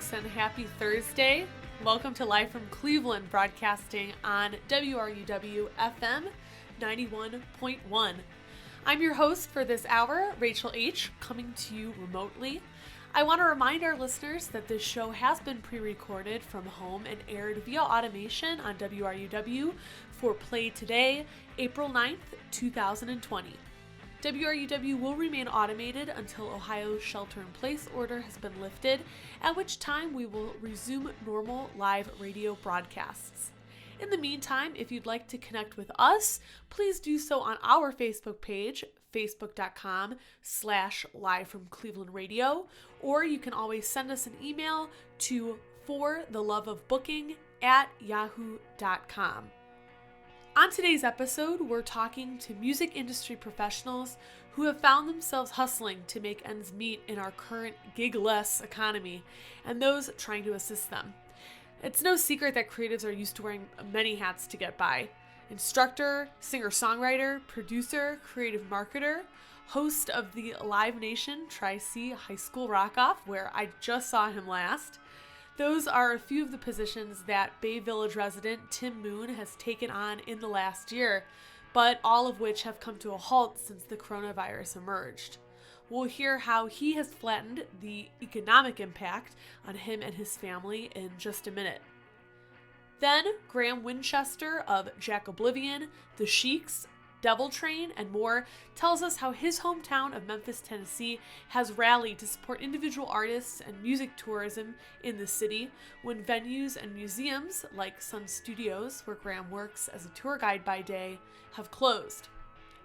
folks, and happy Thursday. Welcome to Live from Cleveland, broadcasting on WRUW-FM 91.1. I'm your host for this hour, Rachel H., coming to you remotely. I want to remind our listeners that this show has been pre-recorded from home and aired via automation on WRUW for play today, April 9th, 2020. WRUW will remain automated until Ohio's shelter-in-place order has been lifted, at which time we will resume normal live radio broadcasts. In the meantime, if you'd like to connect with us, please do so on our Facebook page, facebook.com/livefromclevelandradio, or you can always send us an email to fortheloveofbooking@yahoo.com. On today's episode, we're talking to music industry professionals who have found themselves hustling to make ends meet in our current gig-less economy, and those trying to assist them. It's no secret that creatives are used to wearing many hats to get by. Instructor, singer-songwriter, producer, creative marketer, host of the Live Nation Tri-C High School Rock-Off, where I just saw him last. Those are a few of the positions that Bay Village resident Tim Moon has taken on in the last year, but all of which have come to a halt since the coronavirus emerged. We'll hear how he has flattened the economic impact on him and his family in just a minute. Then, Graham Winchester of Jack Oblivion, The Sheiks, Devil Train, and more tells us how his hometown of Memphis, Tennessee has rallied to support individual artists and music tourism in the city when venues and museums like Sun Studios, where Graham works as a tour guide by day, have closed.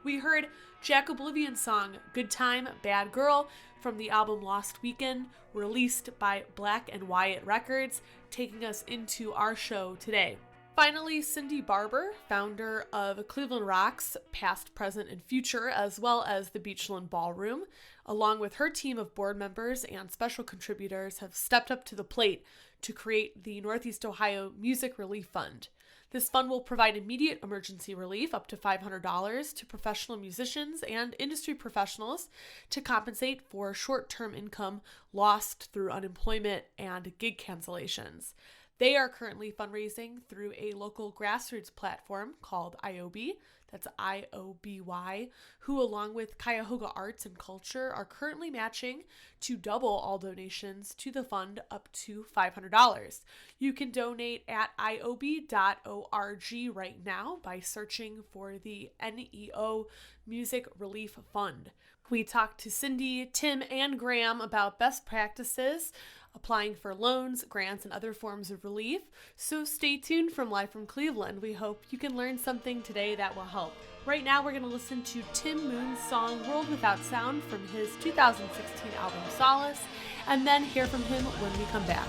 We heard Jack Oblivion's song Good Time, Bad Girl from the album Lost Weekend, released by Black and Wyatt Records, taking us into our show today. Finally, Cindy Barber, founder of Cleveland Rocks, past, present, and future, as well as the Beachland Ballroom, along with her team of board members and special contributors, have stepped up to the plate to create the Northeast Ohio Music Relief Fund. This fund will provide immediate emergency relief up to $500 to professional musicians and industry professionals to compensate for short-term income lost through unemployment and gig cancellations. They are currently fundraising through a local grassroots platform called IOB, that's IOBY, who along with Cuyahoga Arts and Culture are currently matching to double all donations to the fund up to $500. You can donate at iob.org right now by searching for the NEO Music Relief Fund. We talked to Cindy, Tim, and Graham about best practices, applying for loans, grants, and other forms of relief. So stay tuned from Live from Cleveland. We hope you can learn something today that will help. Right now, we're going to listen to Tim Moon's song World Without Sound from his 2016 album Solace, and then hear from him when we come back.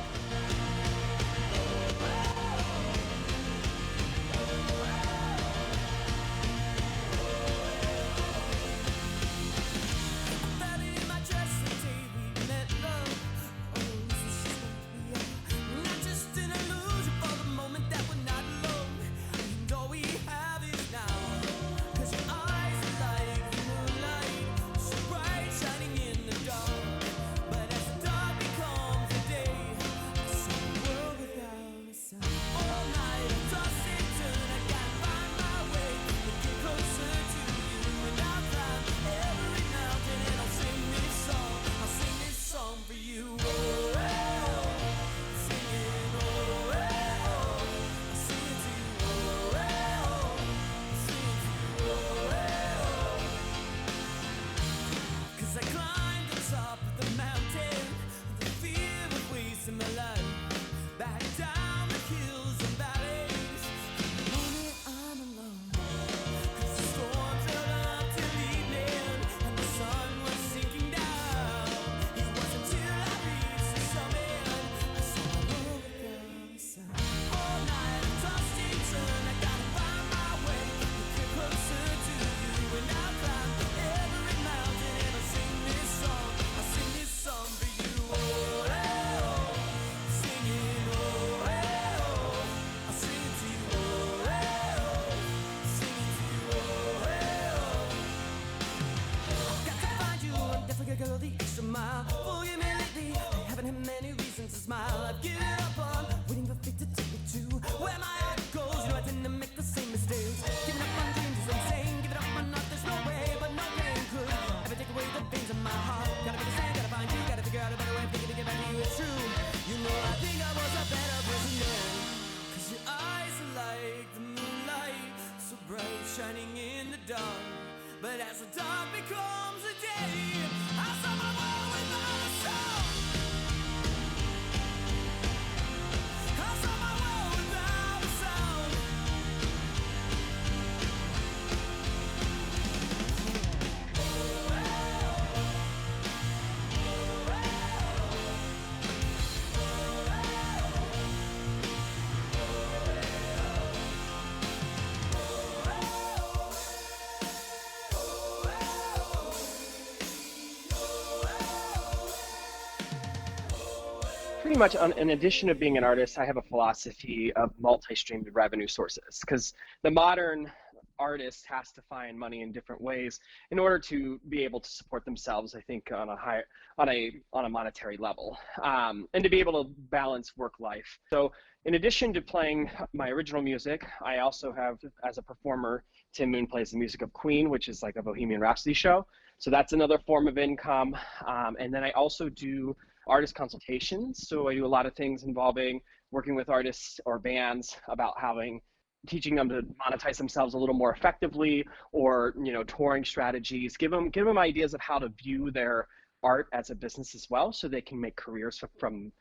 Shining in the dark, but as the dark becomes the day, pretty much, in addition to being an artist, I have a philosophy of multi-streamed revenue sources, because the modern artist has to find money in different ways in order to be able to support themselves, I think, on a monetary level, and to be able to balance work life. So in addition to playing my original music, I also have, as a performer, Tim Moon plays the music of Queen, which is like a Bohemian Rhapsody show. So that's another form of income. And then I also do artist consultations. So I do a lot of things involving working with artists or bands about teaching them to monetize themselves a little more effectively, or touring strategies, give them ideas of how to view their art as a business as well, so they can make careers from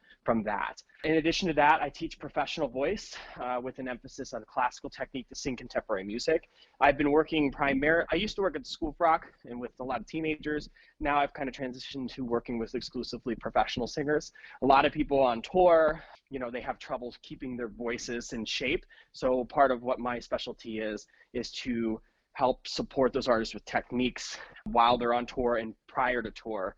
that. In addition to that, I teach professional voice with an emphasis on classical technique to sing contemporary music. I've been working I used to work at the School of Rock and with a lot of teenagers. Now I've kind of transitioned to working with exclusively professional singers. A lot of people on tour, they have trouble keeping their voices in shape. So part of what my specialty is to help support those artists with techniques while they're on tour and prior to tour,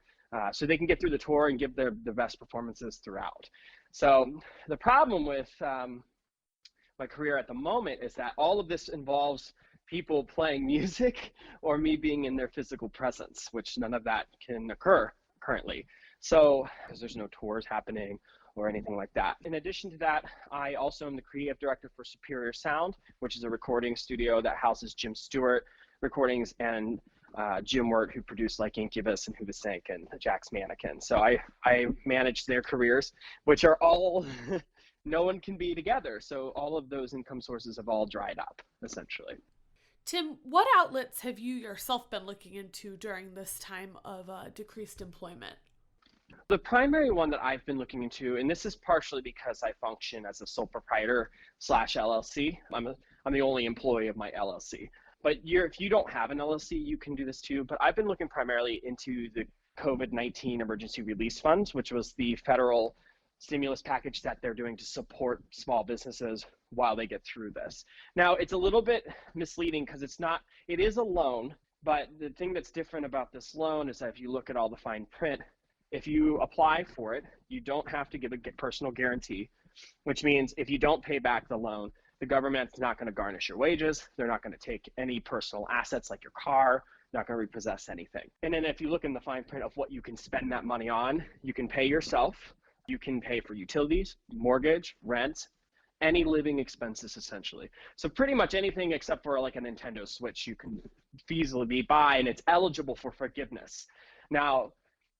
so they can get through the tour and give their best performances throughout. So the problem with my career at the moment is that all of this involves people playing music or me being in their physical presence, which none of that can occur currently. So, because there's no tours happening or anything like that. In addition to that, I also am the creative director for Superior Sound, which is a recording studio that houses Jim Stewart recordings and Jim Wirt, who produced like Incubus and Who the Sank and Jack's Mannequin. So I manage their careers, which are all, no one can be together. So all of those income sources have all dried up, essentially. Tim, what outlets have you yourself been looking into during this time of decreased employment? The primary one that I've been looking into, and this is partially because I function as a sole proprietor / LLC. I'm the only employee of my LLC. But if you don't have an LLC, you can do this too. But I've been looking primarily into the COVID-19 emergency release funds, which was the federal stimulus package that they're doing to support small businesses while they get through this. Now, it's a little bit misleading because it is a loan, but the thing that's different about this loan is that if you look at all the fine print, if you apply for it, you don't have to give a personal guarantee, which means if you don't pay back the loan, the government's not going to garnish your wages. They're not going to take any personal assets like your car, not going to repossess anything. And then if you look in the fine print of what you can spend that money on, you can pay yourself, you can pay for utilities, mortgage, rent, any living expenses essentially. So pretty much anything except for like a Nintendo Switch you can feasibly buy, and it's eligible for forgiveness. Now,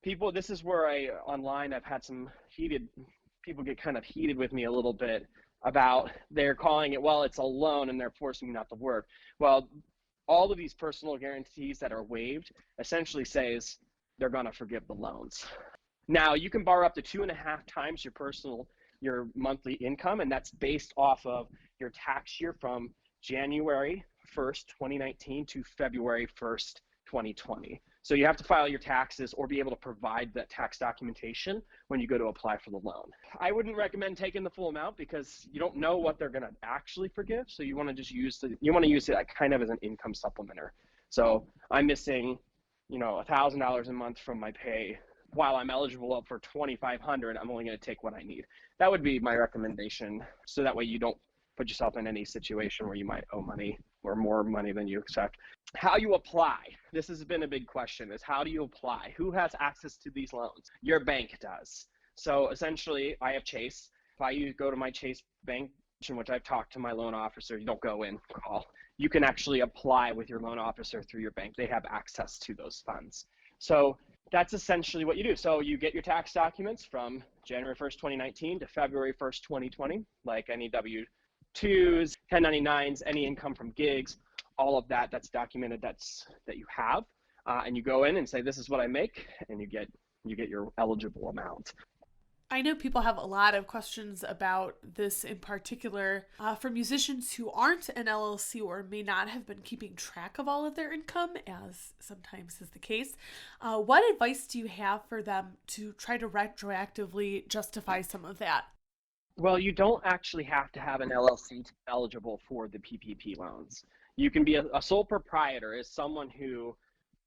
this is where online I've had some people get kind of heated with me a little bit about they're calling it, well, it's a loan and they're forcing me not to work. Well, all of these personal guarantees that are waived essentially says they're going to forgive the loans. Now, you can borrow up to 2.5 times your monthly income, and that's based off of your tax year from January 1st, 2019 to February 1st, 2020. So you have to file your taxes or be able to provide that tax documentation when you go to apply for the loan. I wouldn't recommend taking the full amount because you don't know what they're going to actually forgive. So you want to just use it kind of as an income supplementer. So I'm missing, $1,000 a month from my pay. While I'm eligible for $2,500, I'm only going to take what I need. That would be my recommendation. So that way you don't put yourself in any situation where you might owe money or more money than you expect. How you apply. This has been a big question, is how do you apply? Who has access to these loans? Your bank does. So essentially, I have Chase. If I go to my Chase bank, in which I've talked to my loan officer, you don't go in, call. You can actually apply with your loan officer through your bank. They have access to those funds. So that's essentially what you do. So you get your tax documents from January 1st, 2019 to February 1st, 2020, like any W-2s, 1099s, any income from gigs, all of that's documented that you have. And you go in and say, this is what I make, and you get your eligible amount. I know people have a lot of questions about this in particular. For musicians who aren't an LLC or may not have been keeping track of all of their income, as sometimes is the case, what advice do you have for them to try to retroactively justify some of that? Well, you don't actually have to have an LLC to be eligible for the PPP loans. You can be a sole proprietor is someone who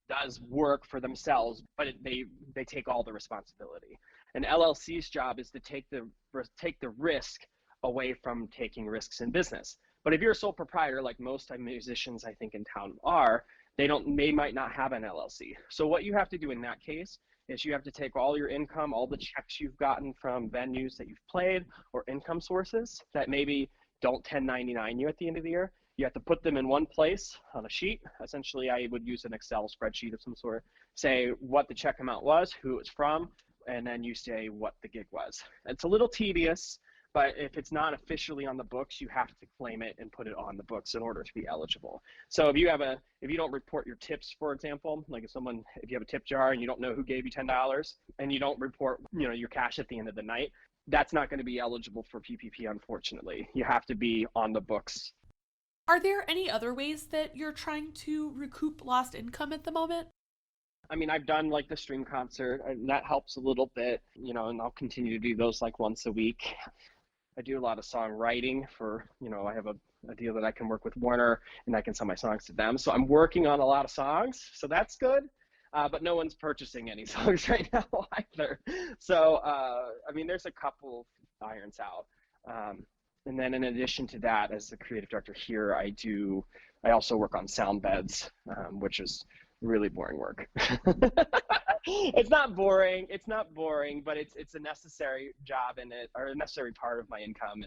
does work for themselves, but they take all the responsibility. An LLC's job is to take the risk away from taking risks in business. But if you're a sole proprietor, like most musicians I think in town are, they might not have an LLC. So what you have to do in that case is you have to take all your income, all the checks you've gotten from venues that you've played or income sources that maybe don't 1099 you at the end of the year. You have to put them in one place on a sheet. Essentially, I would use an Excel spreadsheet of some sort, say what the check amount was, who it's from, and then you say what the gig was. It's a little tedious, but if it's not officially on the books, you have to claim it and put it on the books in order to be eligible. So if you don't report your tips, for example, like if you have a tip jar and you don't know who gave you $10 and you don't report, your cash at the end of the night, that's not going to be eligible for PPP, unfortunately. You have to be on the books. Are there any other ways that you're trying to recoup lost income at the moment? I mean, I've done like the stream concert, and that helps a little bit, and I'll continue to do those like once a week. I do a lot of songwriting for, I have a deal that I can work with Warner and I can sell my songs to them. So I'm working on a lot of songs, so that's good. But no one's purchasing any songs right now either. So, there's a couple irons out. And then in addition to that, as the creative director here, I also work on sound beds, which is really boring work. It's not boring, but it's a necessary job or a necessary part of my income,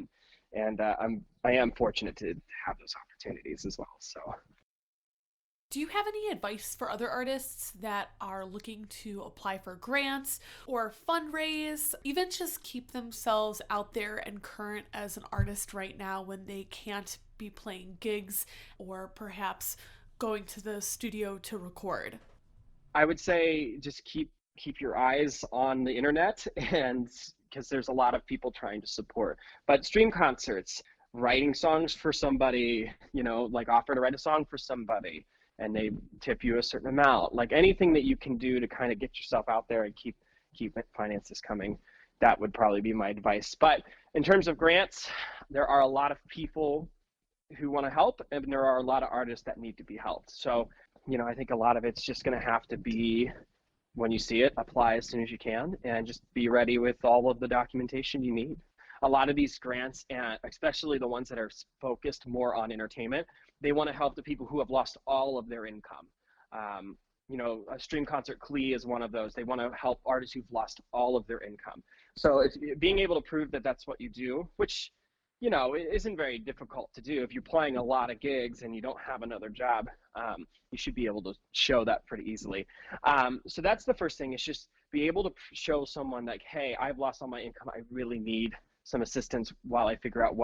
and I am fortunate to have those opportunities as well. So, do you have any advice for other artists that are looking to apply for grants or fundraise, even just keep themselves out there and current as an artist right now when they can't be playing gigs or perhaps going to the studio to record? I would say just keep your eyes on the internet, and because there's a lot of people trying to support. But stream concerts, writing songs for somebody, like offer to write a song for somebody and they tip you a certain amount, like anything that you can do to kind of get yourself out there and keep finances coming, that would probably be my advice. But in terms of grants, there are a lot of people who want to help, and there are a lot of artists that need to be helped. So, I think a lot of it's just going to have to be, when you see it, apply as soon as you can and just be ready with all of the documentation you need. A lot of these grants, and especially the ones that are focused more on entertainment, they want to help the people who have lost all of their income. A stream concert CLE is one of those. They want to help artists who've lost all of their income. So being able to prove that that's what you do, which it isn't very difficult to do. If you're playing a lot of gigs and you don't have another job, you should be able to show that pretty easily. So that's the first thing, is just be able to show someone like, hey, I've lost all my income. I really need some assistance while I figure out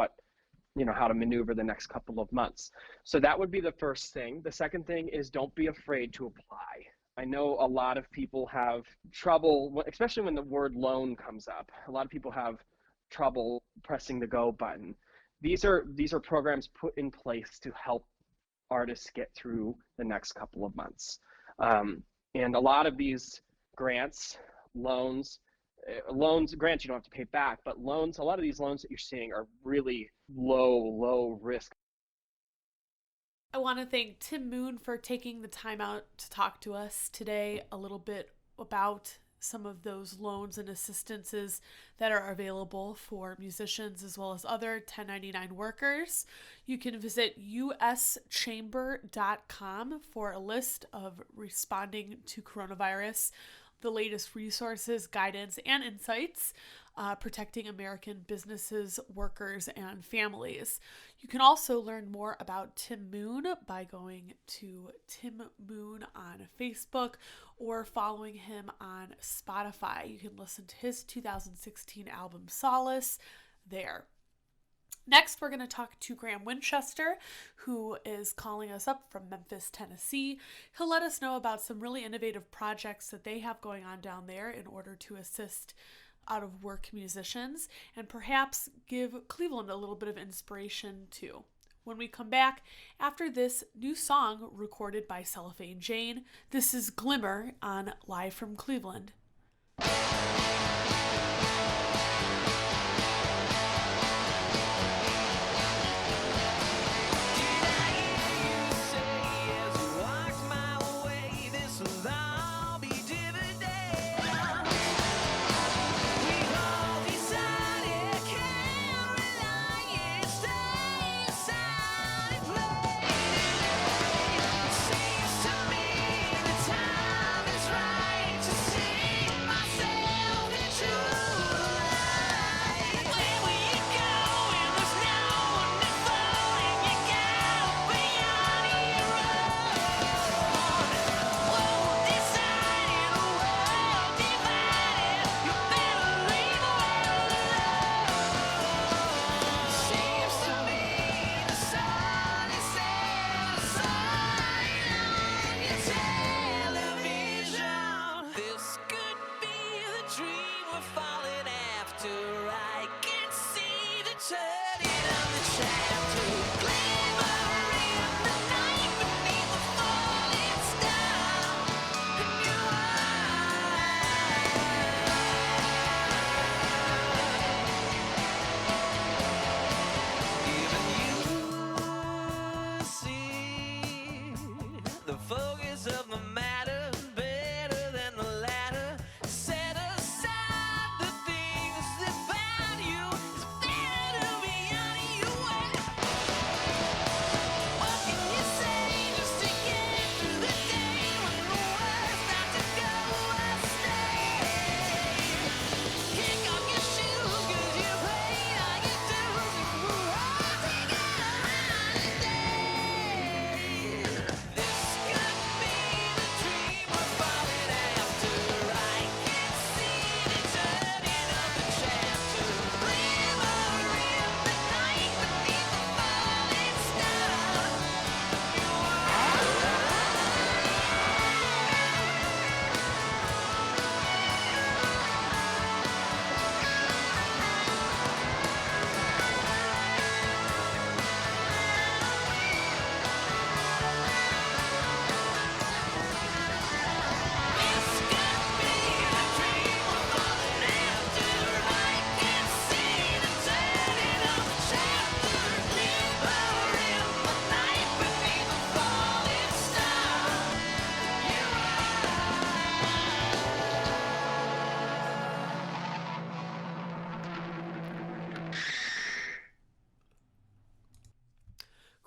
how to maneuver the next couple of months. So that would be the first thing. The second thing is don't be afraid to apply. I know a lot of people have trouble, especially when the word loan comes up. A lot of people have trouble pressing the go button. These are programs put in place to help artists get through the next couple of months. And a lot of these grants, grants you don't have to pay back, but loans, a lot of these loans that you're seeing are really low risk. I want to thank Tim Moon for taking the time out to talk to us today a little bit about some of those loans and assistances that are available for musicians as well as other 1099 workers. You can visit uschamber.com for a list of responding to coronavirus, the latest resources, guidance, and insights protecting American businesses, workers, and families. You can also learn more about Tim Moon by going to Tim Moon on Facebook or following him on Spotify. You can listen to his 2016 album Solace there. Next, we're going to talk to Graham Winchester, who is calling us up from Memphis, Tennessee. He'll let us know about some really innovative projects that they have going on down there in order to assist out-of-work musicians and perhaps give Cleveland a little bit of inspiration too. When we come back after this new song recorded by Cellophane Jane, this is Glimmer on Live from Cleveland.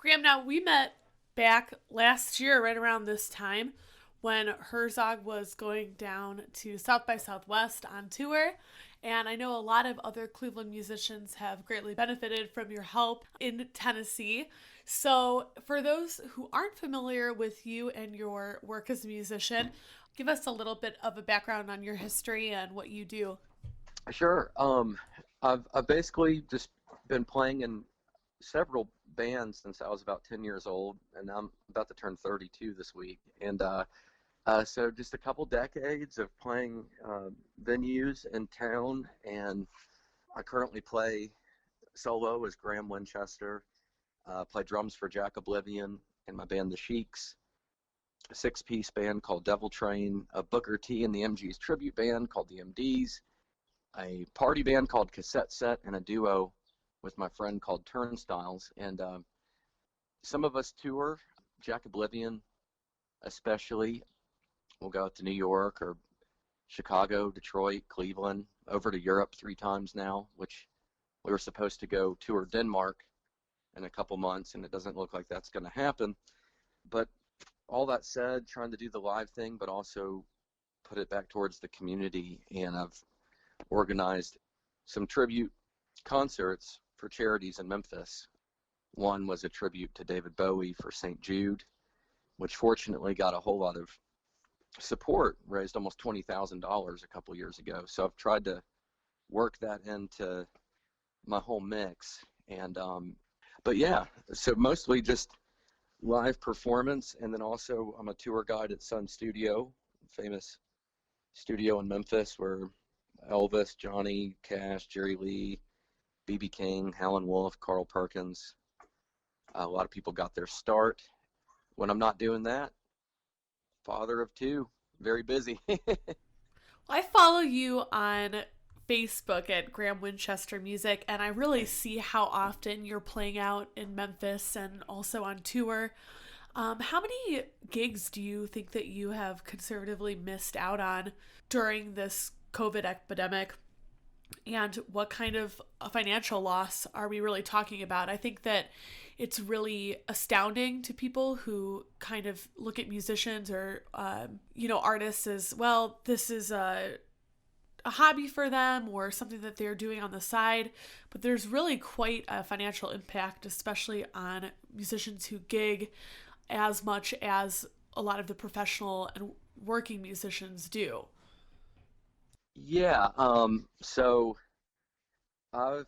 Graham, now we met back last year, right around this time, when Herzog was going down to South by Southwest on tour. And I know a lot of other Cleveland musicians have greatly benefited from your help in Tennessee. So, for those who aren't familiar with you and your work as a musician, give us a little bit of a background on your history and what you do. Sure. I've basically just been playing in several bands since I was about 10 years old, and I'm about to turn 32 this week. And so just a couple decades of playing venues in town, and I currently play solo as Graham Winchester, play drums for Jack Oblivion in my band The Sheiks, a six-piece band called Devil Train, a Booker T and the MG's tribute band called the MDs, a party band called Cassette Set, and a duo with my friend called Turnstiles. And some of us tour, Jack Oblivion especially. We'll go out to New York or Chicago, Detroit, Cleveland, over to Europe 3 times now, which we were supposed to go tour Denmark in a couple months, and it doesn't look like that's going to happen. But all that said, trying to do the live thing, but also put it back towards the community. And I've organized some tribute concerts for charities in Memphis. One was a tribute to David Bowie for St. Jude, which fortunately got a whole lot of support, raised almost $20,000 a couple years ago. So I've tried to work that into my whole mix. And but yeah, so mostly just live performance, and then also I'm a tour guide at Sun Studio, famous studio in Memphis where Elvis, Johnny Cash, Jerry Lee, B.B. King, Howlin' Wolf, Carl Perkins, a lot of people got their start. When I'm not doing that, father of 2, very busy. I follow you on Facebook at Graham Winchester Music, and I really see how often you're playing out in Memphis and also on tour. How many gigs do you think that you have conservatively missed out on during this COVID epidemic? And what kind of a financial loss are we really talking about? I think that it's really astounding to people who kind of look at musicians or, artists as, well, this is a hobby for them or something that they're doing on the side. But there's really quite a financial impact, especially on musicians who gig as much as a lot of the professional and working musicians do. Yeah, so I've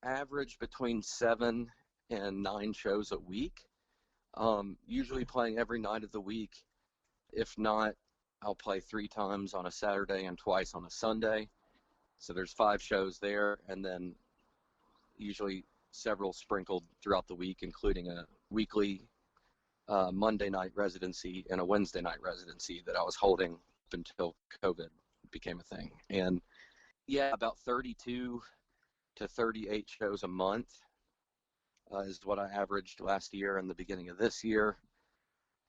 averaged between 7 and 9 shows a week, usually playing every night of the week. If not, I'll play 3 times on a Saturday and twice on a Sunday. So there's 5 shows there, and then usually several sprinkled throughout the week, including a weekly Monday night residency and a Wednesday night residency that I was holding up until COVID became a thing. And yeah, about 32 to 38 shows a month is what I averaged last year and the beginning of this year.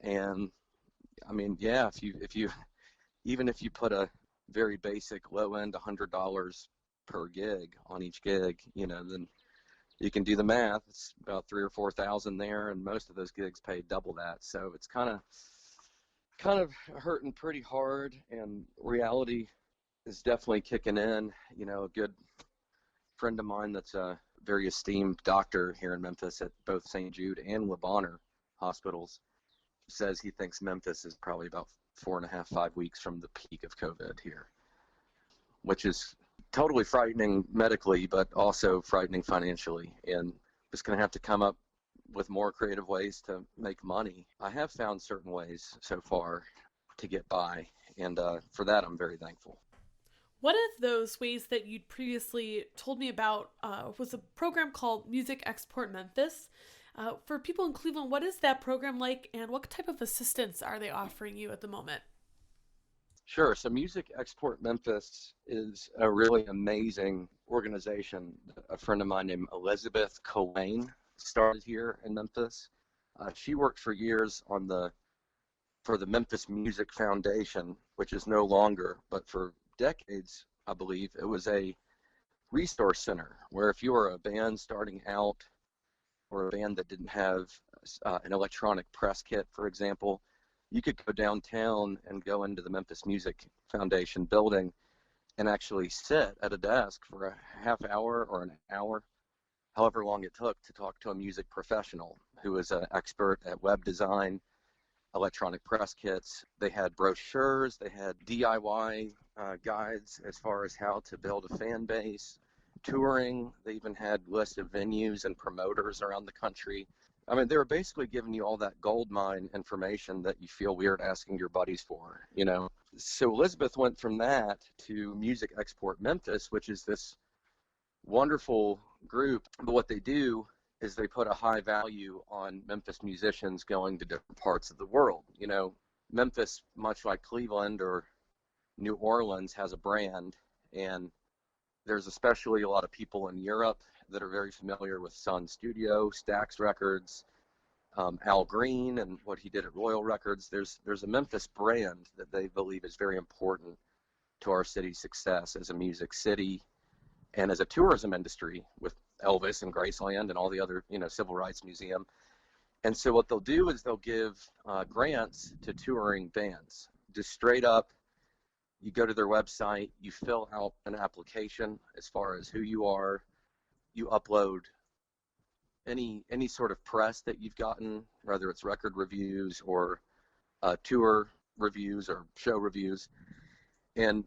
And I mean, yeah, if you even if you put a very basic low end $100 per gig on each gig, then you can do the math. It's about 3,000 or 4,000 there, and most of those gigs pay double that. So it's kind of hurting pretty hard, and reality is definitely kicking in. A good friend of mine that's a very esteemed doctor here in Memphis at both St. Jude and Le Bonheur hospitals says he thinks Memphis is probably about 4.5, 5 weeks from the peak of COVID here, which is totally frightening medically, but also frightening financially. And just going to have to come up with more creative ways to make money. I have found certain ways so far to get by, and for that I'm very thankful. One of those ways that you'd previously told me about was a program called Music Export Memphis. For people in Cleveland, what is that program like, and what type of assistance are they offering you at the moment? Sure. So Music Export Memphis is a really amazing organization. A friend of mine named Elizabeth Cowain started here in Memphis. She worked for years for the Memphis Music Foundation, which is no longer, but for decades, I believe, it was a resource center where if you were a band starting out or a band that didn't have an electronic press kit, for example, you could go downtown and go into the Memphis Music Foundation building and actually sit at a desk for a half hour or an hour, however long it took, to talk to a music professional who was an expert at web design, electronic press kits. They had brochures, they had DIY guides as far as how to build a fan base, touring. They even had lists of venues and promoters around the country. I mean, they were basically giving you all that gold mine information that you feel weird asking your buddies for, you know. So Elizabeth went from that to Music Export Memphis, which is this wonderful group. But what they do is they put a high value on Memphis musicians going to different parts of the world. You know, Memphis, much like Cleveland or New Orleans, has a brand, and there's especially a lot of people in Europe that are very familiar with Sun Studio, Stax Records, Al Green, and what he did at Royal Records. There's a Memphis brand that they believe is very important to our city's success as a music city and as a tourism industry with Elvis and Graceland and all the other, you know, Civil Rights Museum. And so what they'll do is they'll give grants to touring bands. Just straight up, you go to their website, you fill out an application as far as who you are, you upload any sort of press that you've gotten, whether it's record reviews or tour reviews or show reviews, and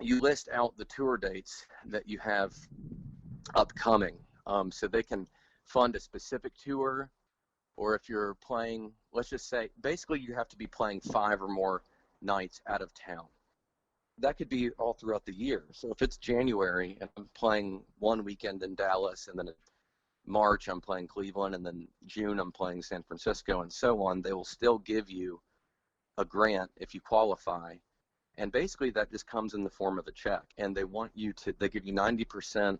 you list out the tour dates that you have upcoming, so they can fund a specific tour. Or if you're playing, let's just say, basically you have to be playing 5 or more nights out of town. That could be all throughout the year. So if it's January and I'm playing one weekend in Dallas, and then in March I'm playing Cleveland, and then June I'm playing San Francisco, and so on, they will still give you a grant if you qualify. And basically that just comes in the form of a check. And they want you to, they give you 90%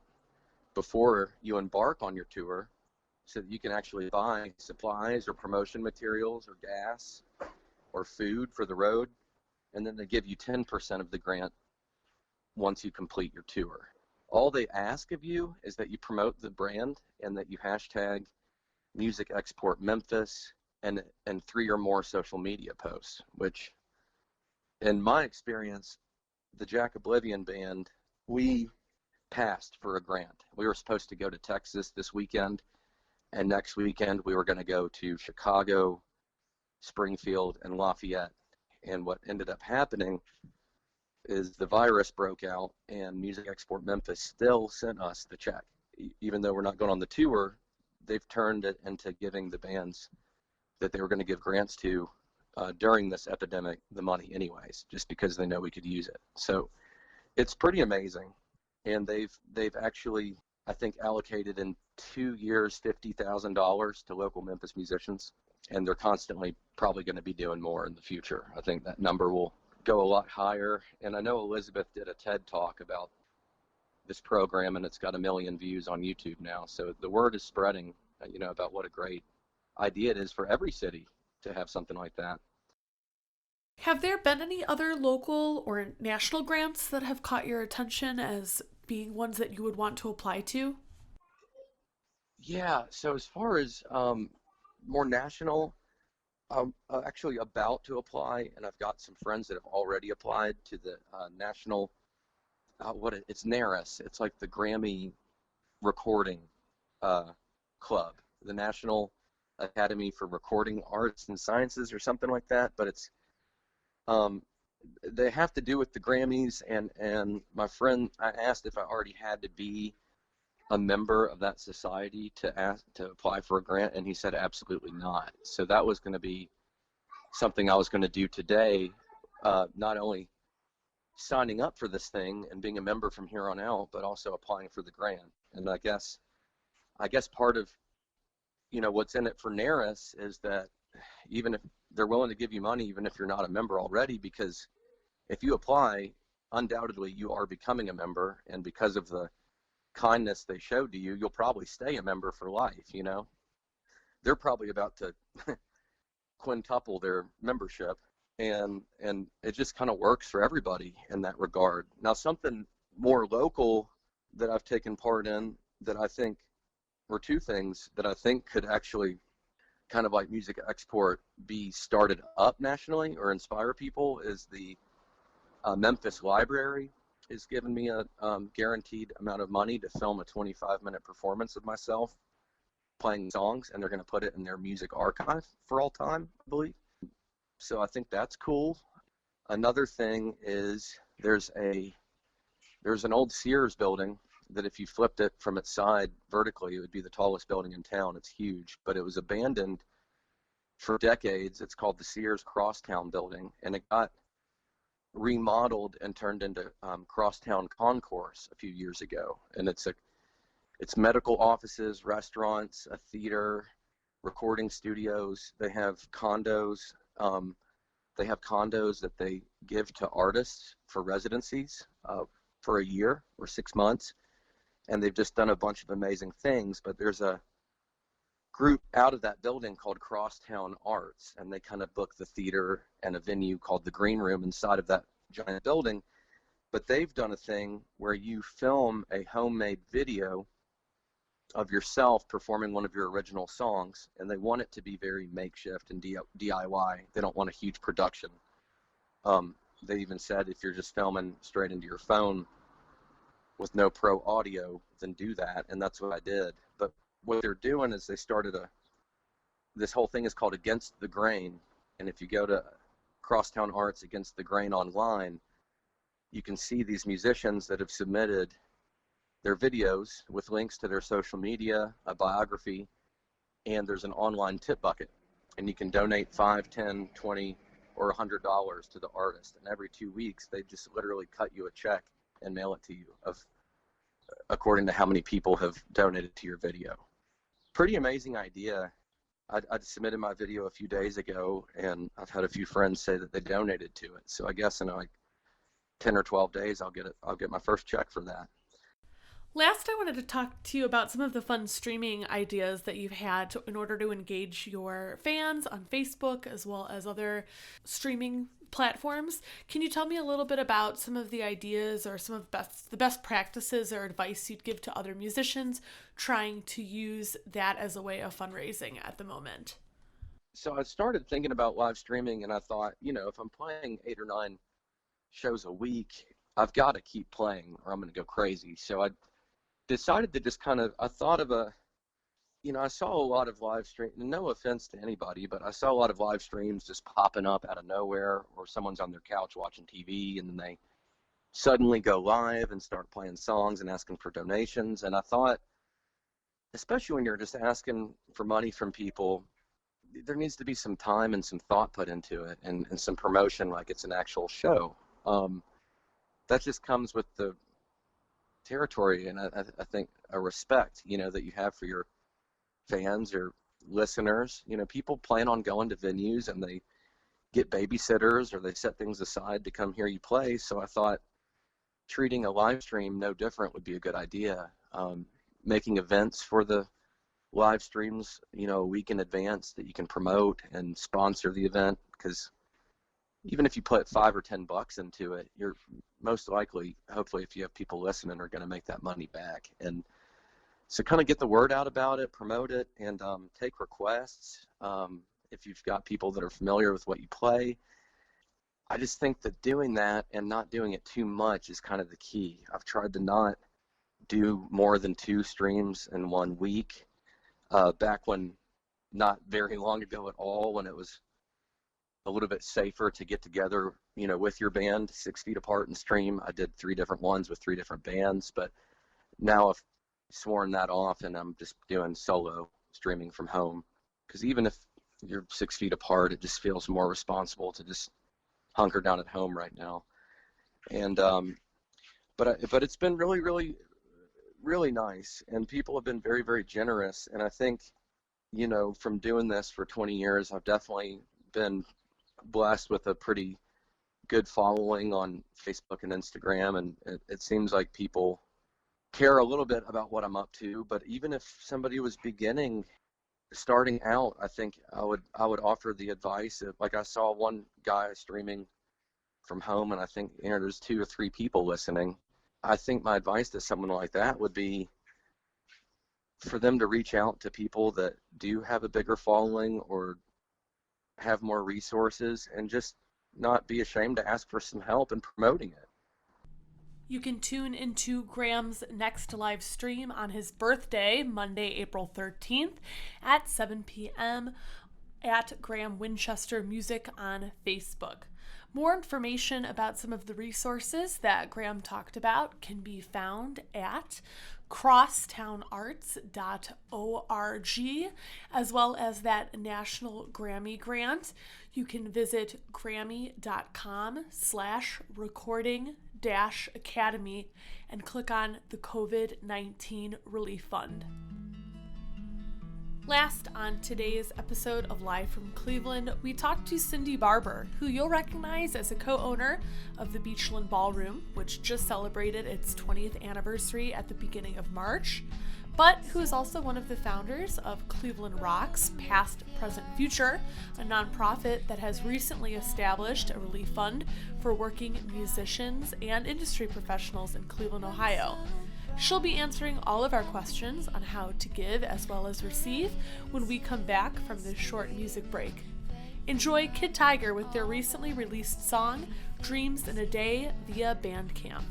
before you embark on your tour, so that you can actually buy supplies or promotion materials or gas or food for the road. And then they give you 10% of the grant once you complete your tour. All they ask of you is that you promote the brand and that you hashtag Music Export Memphis and 3 or more social media posts, which in my experience, the Jack Oblivion band, we passed for a grant. We were supposed to go to Texas this weekend, and next weekend we were going to go to Chicago, Springfield, and Lafayette. And what ended up happening is the virus broke out, and Music Export Memphis still sent us the check. Even though we're not going on the tour, they've turned it into giving the bands that they were going to give grants to during this epidemic the money anyways, just because they know we could use it. So it's pretty amazing. And they've actually, I think, allocated in 2 years $50,000 to local Memphis musicians. And they're constantly probably going to be doing more in the future. I think that number will go a lot higher. And I know Elizabeth did a TED talk about this program, and it's got 1 million views on YouTube now. So the word is spreading, you know, about what a great idea it is for every city to have something like that. Have there been any other local or national grants that have caught your attention as being ones that you would want to apply to? Yeah, so as far as more national, I'm actually about to apply, and I've got some friends that have already applied to the national, it's NARIS. It's like the Grammy Recording Club, the National Academy for Recording Arts and Sciences or something like that, but it's they have to do with the Grammys, and my friend, I asked if I already had to be a member of that society to apply for a grant, and he said absolutely not. So that was going to be something I was going to do today, not only signing up for this thing and being a member from here on out, but also applying for the grant. And I guess part of, you know, what's in it for NARIS is that even if they're willing to give you money, even if you're not a member already, because if you apply, undoubtedly you are becoming a member, and because of the kindness they showed to you, you'll probably stay a member for life. You know, they're probably about to quintuple their membership, and it just kind of works for everybody in that regard. Now, something more local that I've taken part in that I think or two things that I think could actually kind of like music export be started up nationally or inspire people is the Memphis Library is giving me a guaranteed amount of money to film a 25-minute performance of myself playing songs, and they're going to put it in their music archive for all time, I believe. So I think that's cool. Another thing is there's an old Sears building that if you flipped it from its side vertically, it would be the tallest building in town. It's huge, but it was abandoned for decades. It's called the Sears Crosstown Building, and it got remodeled and turned into Crosstown Concourse a few years ago. And it's medical offices, restaurants, a theater, recording studios. They have condos. They have condos that they give to artists for residencies for a year or 6 months. And they've just done a bunch of amazing things. But there's a group out of that building called Crosstown Arts, and they kind of book the theater and a venue called the Green Room inside of that giant building. But they've done a thing where you film a homemade video of yourself performing one of your original songs, and they want it to be very makeshift and DIY. They don't want a huge production. They even said if you're just filming straight into your phone with no pro audio, then do that, and that's what I did. But what they're doing is they started this whole thing is called Against the Grain, and if you go to Crosstown Arts Against the Grain online, you can see these musicians that have submitted their videos with links to their social media, a biography, and there's an online tip bucket, and you can donate $5, $10, $20, or $100 to the artist, and every 2 weeks they just literally cut you a check and mail it to you according to how many people have donated to your video. Pretty amazing idea. I submitted my video a few days ago, and I've had a few friends say that they donated to it. So I guess in like 10 or 12 days, I'll get my first check for that. Last, I wanted to talk to you about some of the fun streaming ideas that you've had in order to engage your fans on Facebook as well as other streaming platforms. Can you tell me a little bit about some of the ideas or some of the best practices or advice you'd give to other musicians trying to use that as a way of fundraising at the moment? So I started thinking about live streaming, and I thought, if I'm playing 8 or 9 shows a week, I've got to keep playing or I'm going to go crazy. So I decided to just I thought of I saw a lot of live stream, no offense to anybody, but I saw a lot of live streams just popping up out of nowhere, or someone's on their couch watching TV and then they suddenly go live and start playing songs and asking for donations. And I thought, especially when you're just asking for money from people, there needs to be some time and some thought put into it, and some promotion like it's an actual show. That just comes with the territory, and I think a respect, that you have for your fans or listeners. People plan on going to venues and they get babysitters or they set things aside to come hear you play. So I thought treating a live stream no different would be a good idea. Making events for the live streams, a week in advance that you can promote and sponsor the event, because even if you put $5 or $10 into it, you're most likely, hopefully, if you have people listening, are going to make that money back. And so kind of get the word out about it, promote it, and take requests. If you've got people that are familiar with what you play, I just think that doing that and not doing it too much is kind of the key. I've tried to not do more than 2 streams in 1 week. Back when, not very long ago at all, when it was a little bit safer to get together, with your band 6 feet apart and stream. I did 3 different ones with 3 different bands, but now I've sworn that off and I'm just doing solo streaming from home, because even if you're 6 feet apart, it just feels more responsible to just hunker down at home right now. And but it's been really, really, really nice, and people have been very, very generous. And I think, from doing this for 20 years, I've definitely been blessed with a pretty good following on Facebook and Instagram, and it seems like people care a little bit about what I'm up to. But even if somebody was starting out, I think I would offer the advice of, like, I saw one guy streaming from home, and I think there's 2 or 3 people listening. I think my advice to someone like that would be, for them to reach out to people that do have a bigger following or have more resources, and just not be ashamed to ask for some help in promoting it. You can tune into Graham's next live stream on his birthday, Monday, April 13th at 7 p.m. at Graham Winchester Music on Facebook. More information about some of the resources that Graham talked about can be found at crosstownarts.org, as well as that National Grammy Grant. You can visit grammy.com/recording-academy and click on the COVID-19 Relief Fund. Last on today's episode of Live from Cleveland, we talked to Cindy Barber, who you'll recognize as a co-owner of the Beachland Ballroom, which just celebrated its 20th anniversary at the beginning of March, but who is also one of the founders of Cleveland Rocks, Past, Present, Future, a nonprofit that has recently established a relief fund for working musicians and industry professionals in Cleveland, Ohio. She'll be answering all of our questions on how to give as well as receive when we come back from this short music break. Enjoy Kid Tiger with their recently released song, Dreams in a Day, via Bandcamp.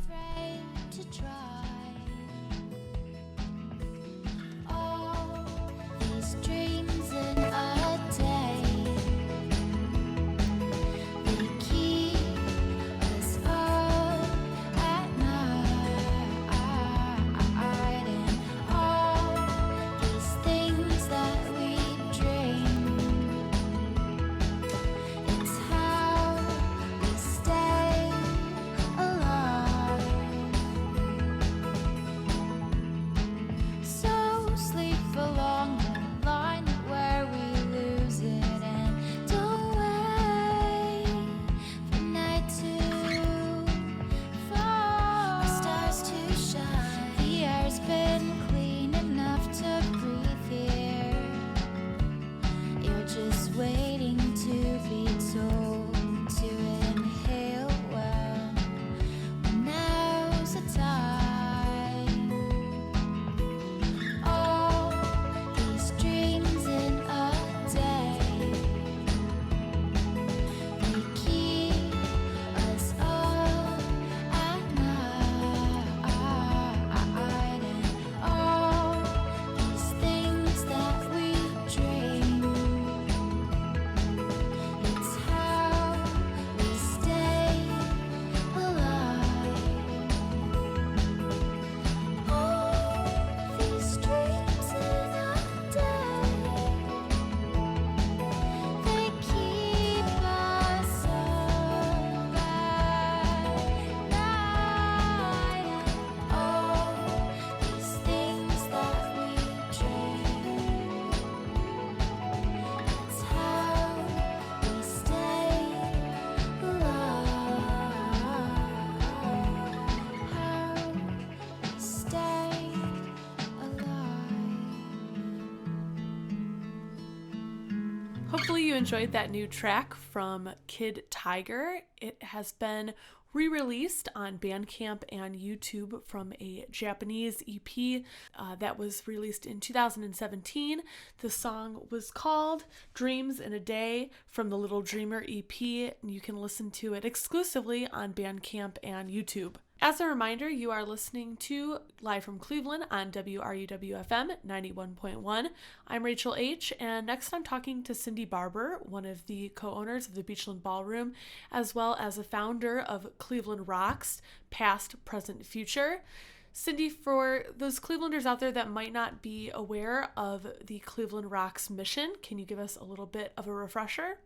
Hopefully you enjoyed that new track from Kid Tiger. It has been re-released on Bandcamp and YouTube from a Japanese EP that was released in 2017. The song was called Dreams in a Day from the Little Dreamer EP, and you can listen to it exclusively on Bandcamp and YouTube. As a reminder, you are listening to Live from Cleveland on WRUW-FM 91.1. I'm Rachel H., and next I'm talking to Cindy Barber, one of the co-owners of the Beachland Ballroom, as well as a founder of Cleveland Rocks, Past, Present, Future. Cindy, for those Clevelanders out there that might not be aware of the Cleveland Rocks mission, can you give us a little bit of a refresher?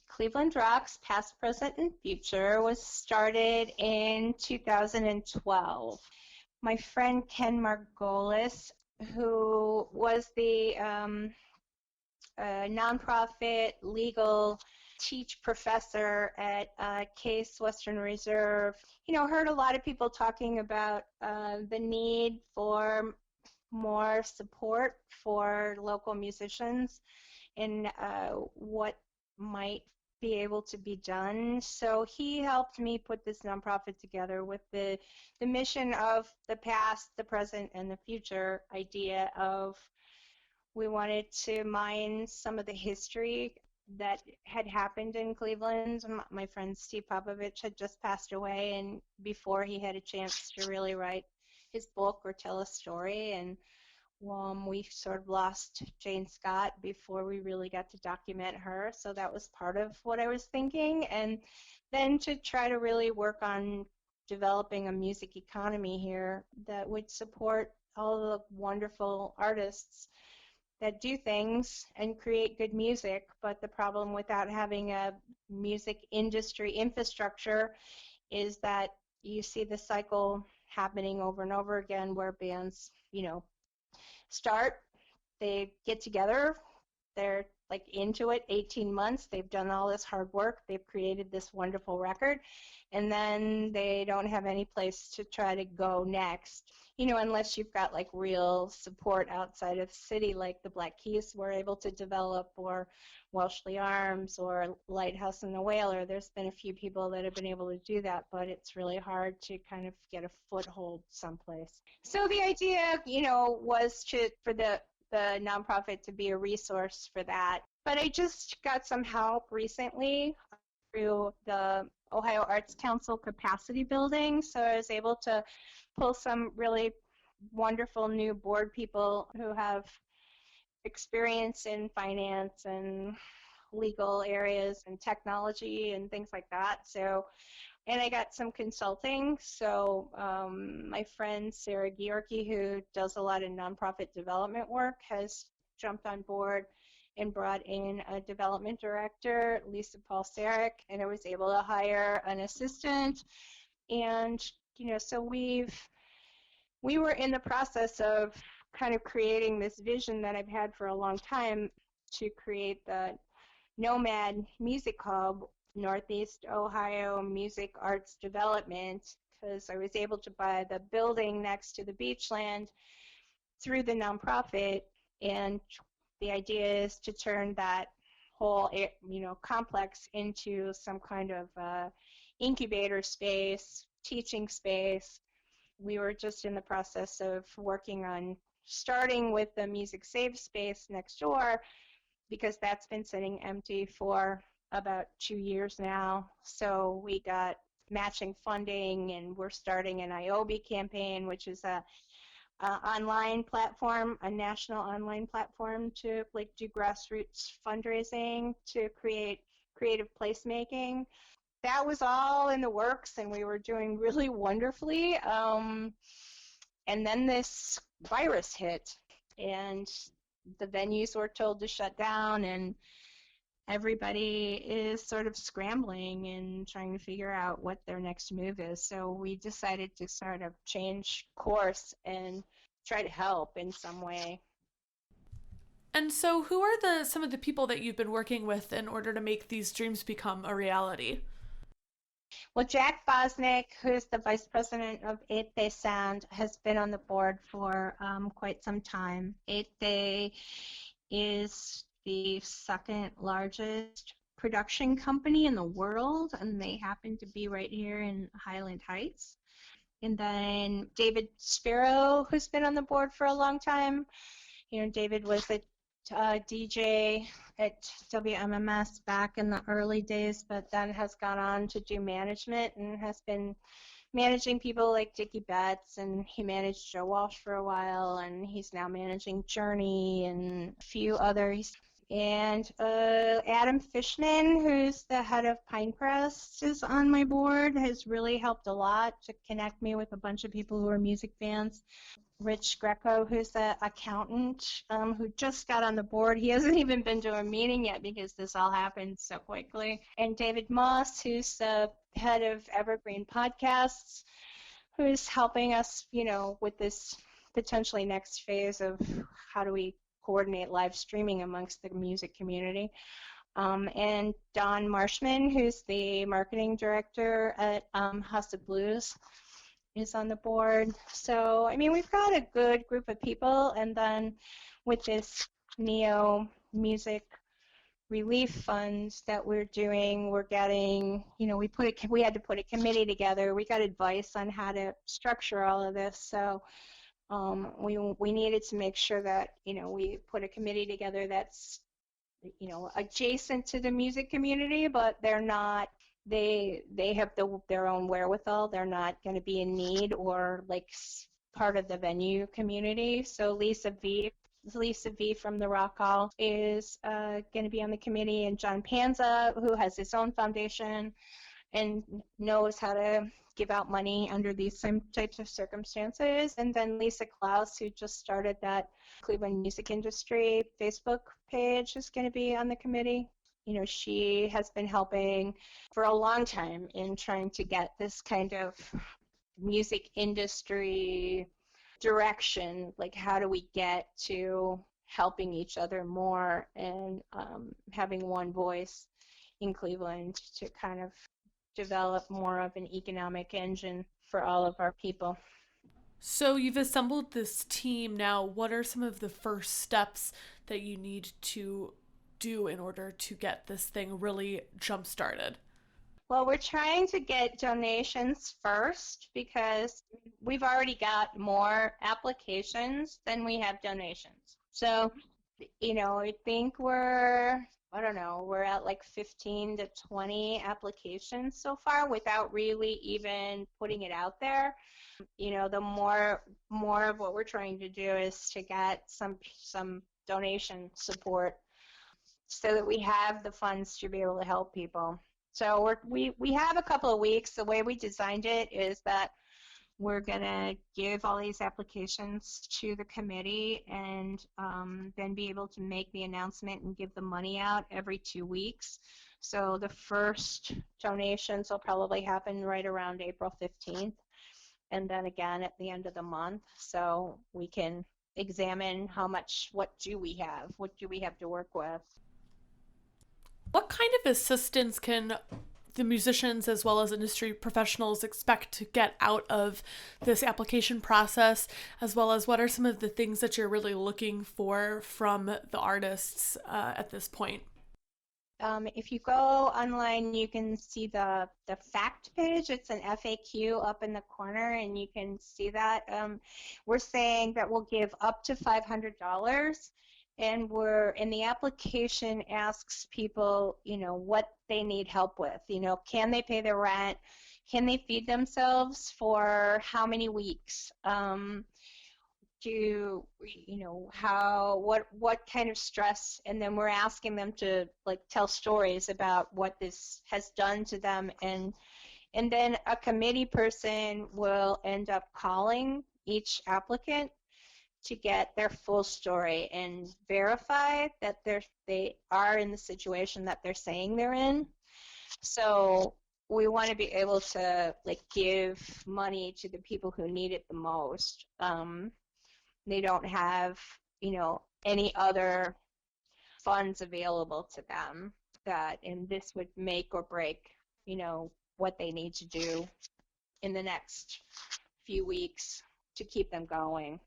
Cleveland Rocks, Past, Present, and Future was started in 2012. My friend Ken Margolis, who was the nonprofit legal teach professor at Case Western Reserve, heard a lot of people talking about the need for more support for local musicians and what might be able to be done. So he helped me put this nonprofit together with the mission of the past, the present, and the future idea of we wanted to mine some of the history that had happened in Cleveland. My friend Steve Popovich had just passed away, and before he had a chance to really write his book or tell a story, and we sort of lost Jane Scott before we really got to document her, so that was part of what I was thinking. And then to try to really work on developing a music economy here that would support all the wonderful artists that do things and create good music, but the problem without having a music industry infrastructure is that you see the cycle happening over and over again where bands, start, they get together, they're like into it 18 months, they've done all this hard work, they've created this wonderful record, and then they don't have any place to try to go next, unless you've got like real support outside of the city, like the Black Keys were able to develop, or Welshly Arms, or Lighthouse and the Whaler. There's been a few people that have been able to do that, but it's really hard to kind of get a foothold someplace. So the idea, was for the nonprofit to be a resource for that. But I just got some help recently through the Ohio Arts Council capacity building, so I was able to pull some really wonderful new board people who have experience in finance and legal areas and technology and things like that. So, and I got some consulting. So my friend Sarah Georgi, who does a lot of nonprofit development work, has jumped on board and brought in a development director, Lisa Paul-Sarek, and I was able to hire an assistant. And, so we were in the process of kind of creating this vision that I've had for a long time to create the Nomad Music Hub, Northeast Ohio Music Arts Development, because I was able to buy the building next to the beachland through the nonprofit, and the idea is to turn that whole complex into some kind of incubator space, teaching space. We were just in the process of working on starting with the music save space next door, because that's been sitting empty for about 2 years now. So we got matching funding, and we're starting an IOBI campaign, which is a online platform, a national online platform to do grassroots fundraising to create creative placemaking. That was all in the works, and we were doing really wonderfully. And then this virus hit, and the venues were told to shut down, and everybody is sort of scrambling and trying to figure out what their next move is. So we decided to sort of change course and try to help in some way. And so who are some of the people that you've been working with in order to make these dreams become a reality? Well, Jack Bosnick, who's the vice president of 8th Day Sound, has been on the board for quite some time. 8th Day is the second largest production company in the world, and they happen to be right here in Highland Heights. And then David Spiro, who's been on the board for a long time. David was a DJ at WMMS back in the early days, but then has gone on to do management and has been managing people like Dickie Betts, and he managed Joe Walsh for a while, and he's now managing Journey and a few others. And Adam Fishman, who's the head of Pinecrest, is on my board, has really helped a lot to connect me with a bunch of people who are music fans. Rich Greco, who's the accountant, who just got on the board. He hasn't even been to a meeting yet because this all happened so quickly. And David Moss, who's the head of Evergreen Podcasts, who's helping us, with this potentially next phase of how do we coordinate live streaming amongst the music community. And Don Marshman, who's the marketing director at House of Blues, is on the board. So, we've got a good group of people, and then with this Neo Music relief funds that we're doing, we're getting, we had to put a committee together. We got advice on how to structure all of this. So we needed to make sure that, we put a committee together that's, adjacent to the music community, but they're not, they have their own wherewithal. They're not going to be in need or like part of the venue community. So Lisa V from the Rock Hall is going to be on the committee, and John Panza, who has his own foundation and knows how to give out money under these same types of circumstances. And then Lisa Klaus, who just started that Cleveland music industry Facebook page, is going to be on the committee. She has been helping for a long time in trying to get this kind of music industry direction, like how do we get to helping each other more and having one voice in Cleveland to kind of develop more of an economic engine for all of our people. So you've assembled this team now. What are some of the first steps that you need to do in order to get this thing really jump-started? Well, we're trying to get donations first because we've already got more applications than we have donations. So, I think we're at like 15 to 20 applications so far without really even putting it out there. The more of what we're trying to do is to get some donation support so that we have the funds to be able to help people. So we have a couple of weeks. The way we designed it is that we're going to give all these applications to the committee and then be able to make the announcement and give the money out every 2 weeks. So the first donations will probably happen right around April 15th and then again at the end of the month. So we can examine what do we have to work with. What kind of assistance can the musicians as well as industry professionals expect to get out of this application process, as well as what are some of the things that you're really looking for from the artists at this point? If you go online, you can see the fact page. It's an FAQ up in the corner, and you can see that. We're saying that we'll give up to $500. And the application asks people, what they need help with. Can they pay their rent? Can they feed themselves for how many weeks? What kind of stress? And then we're asking them to tell stories about what this has done to them. And then a committee person will end up calling each applicant to get their full story and verify that they are in the situation that they're saying they're in. So we want to be able to give money to the people who need it the most. They don't have any other funds available to them and this would make or break what they need to do in the next few weeks to keep them going.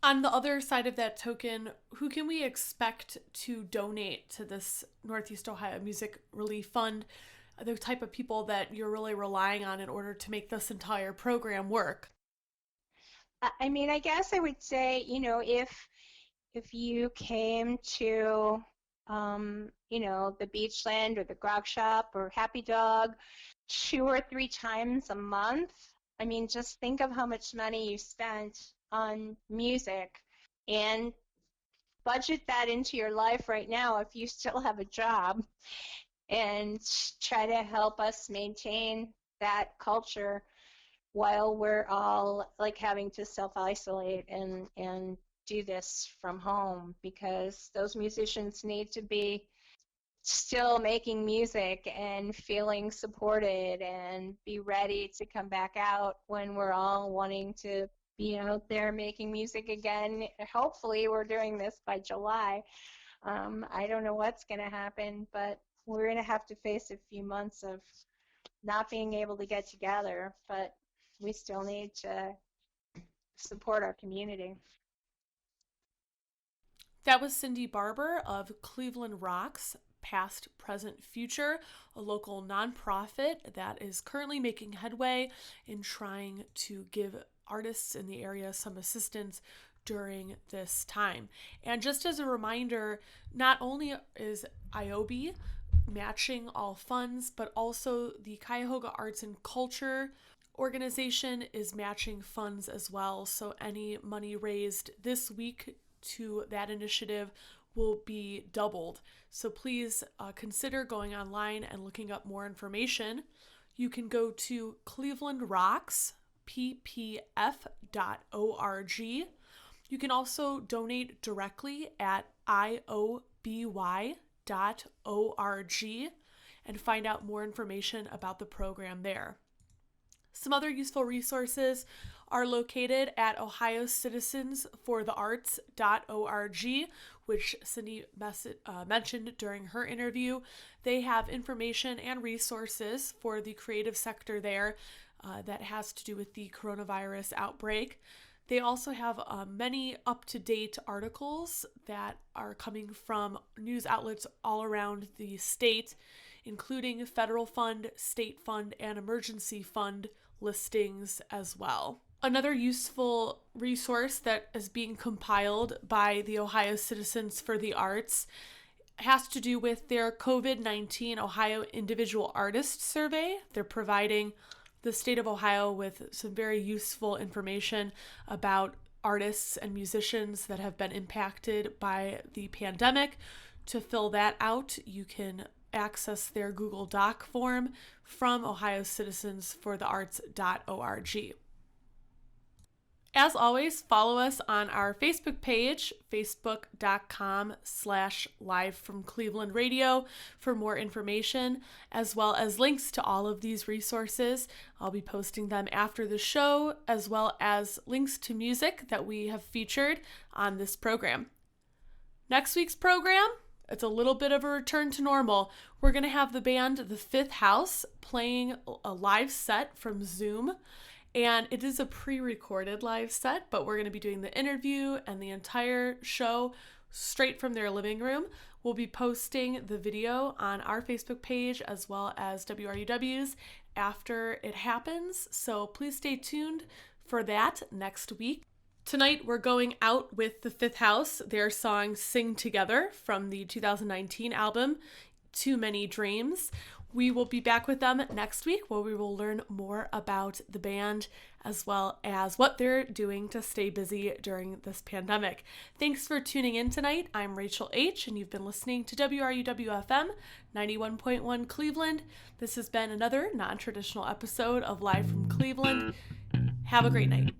On the other side of that token, who can we expect to donate to this Northeast Ohio Music Relief Fund? The type of people that you're really relying on in order to make this entire program work? I guess I would say, if you came to, the Beachland or the Grog Shop or Happy Dog 2 or 3 times a month, just think of how much money you spent on music and budget that into your life right now if you still have a job and try to help us maintain that culture while we're all having to self-isolate and do this from home, because those musicians need to be still making music and feeling supported and be ready to come back out when we're all wanting to be out there making music again. Hopefully we're doing this by July. I don't know what's going to happen, but we're going to have to face a few months of not being able to get together, but we still need to support our community. That was Cindy Barber of Cleveland Rocks, Past, Present, Future, a local nonprofit that is currently making headway in trying to give artists in the area some assistance during this time. And just as a reminder, not only is IOB matching all funds, but also the Cuyahoga Arts and Culture organization is matching funds as well. So any money raised this week to that initiative will be doubled. So please consider going online and looking up more information. You can go to Cleveland Rocks, ppf.org. You can also donate directly at ioby.org and find out more information about the program there. Some other useful resources are located at ohiocitizensforthearts.org, which Cindy mentioned during her interview. They have information and resources for the creative sector there that has to do with the coronavirus outbreak. They also have many up-to-date articles that are coming from news outlets all around the state, including federal fund, state fund, and emergency fund listings as well. Another useful resource that is being compiled by the Ohio Citizens for the Arts has to do with their COVID-19 Ohio Individual Artist Survey. They're providing the state of Ohio with some very useful information about artists and musicians that have been impacted by the pandemic. To fill that out, you can access their Google Doc form from ohiocitizensforthearts.org. As always, follow us on our Facebook page, facebook.com/livefromclevelandradio for more information, as well as links to all of these resources. I'll be posting them after the show, as well as links to music that we have featured on this program. Next week's program, it's a little bit of a return to normal. We're going to have the band The Fifth House playing a live set from Zoom. And it is a pre-recorded live set, but we're going to be doing the interview and the entire show straight from their living room. We'll be posting the video on our Facebook page as well as WRUW's after it happens. So please stay tuned for that next week. Tonight we're going out with The Fifth House, their song Sing Together from the 2019 album Too Many Dreams. We will be back with them next week where we will learn more about the band as well as what they're doing to stay busy during this pandemic. Thanks for tuning in tonight. I'm Rachel H. and you've been listening to WRUW-FM 91.1 Cleveland. This has been another non-traditional episode of Live from Cleveland. Have a great night.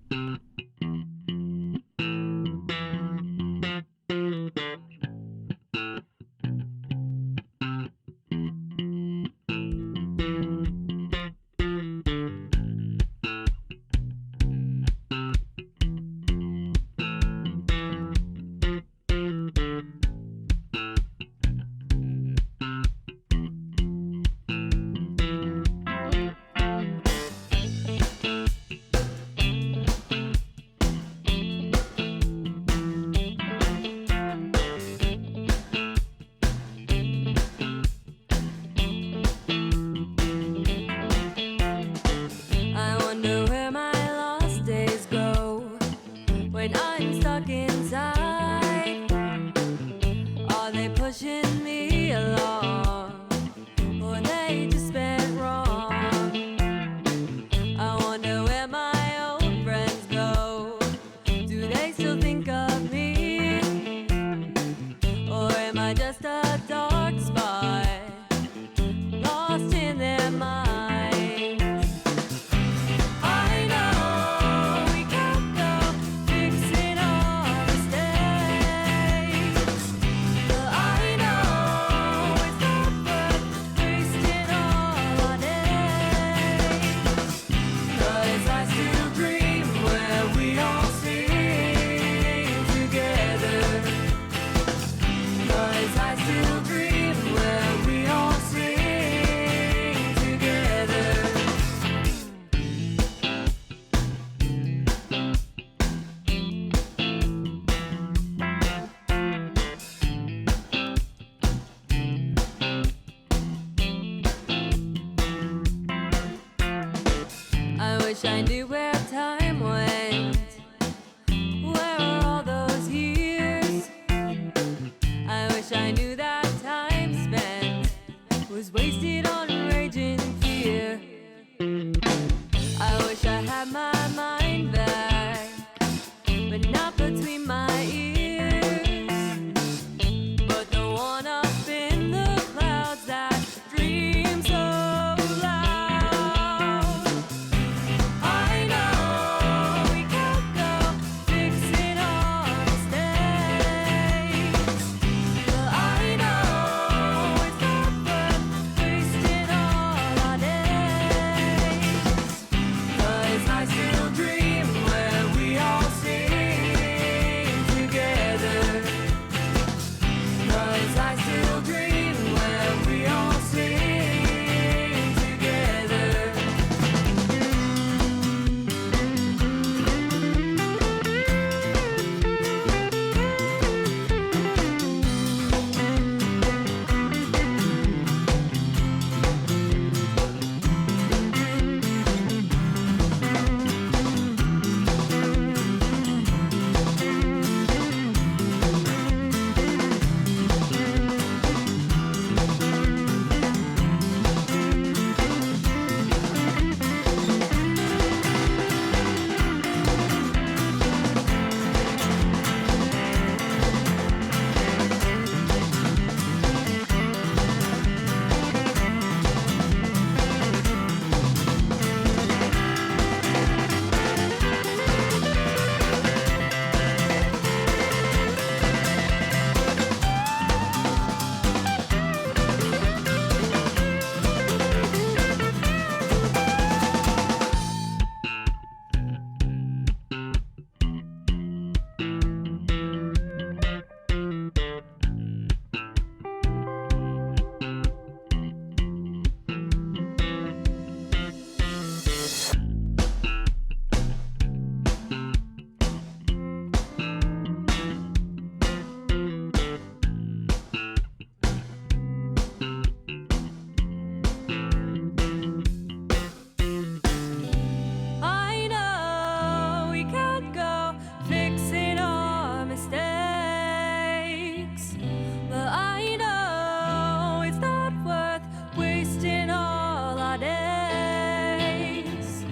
wish I knew where time went. Where are all those years? I wish I knew that time spent was wasted on raging fear. I wish I had my mind back, but not between my ears. But the one up in the clouds that dreams so loud. I know we can't go fixing our mistakes, but I know it's not worth wasting all our days. 'Cause I still dream where we all sing together. 'Cause I still dream where we all sing together. I know we can't go fixing our mistakes, but I know it's not worth wasting all our days.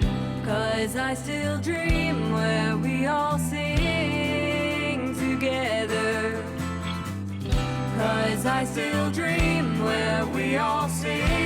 'Cause I still dream where we all sing together. 'Cause I still dream where we all sing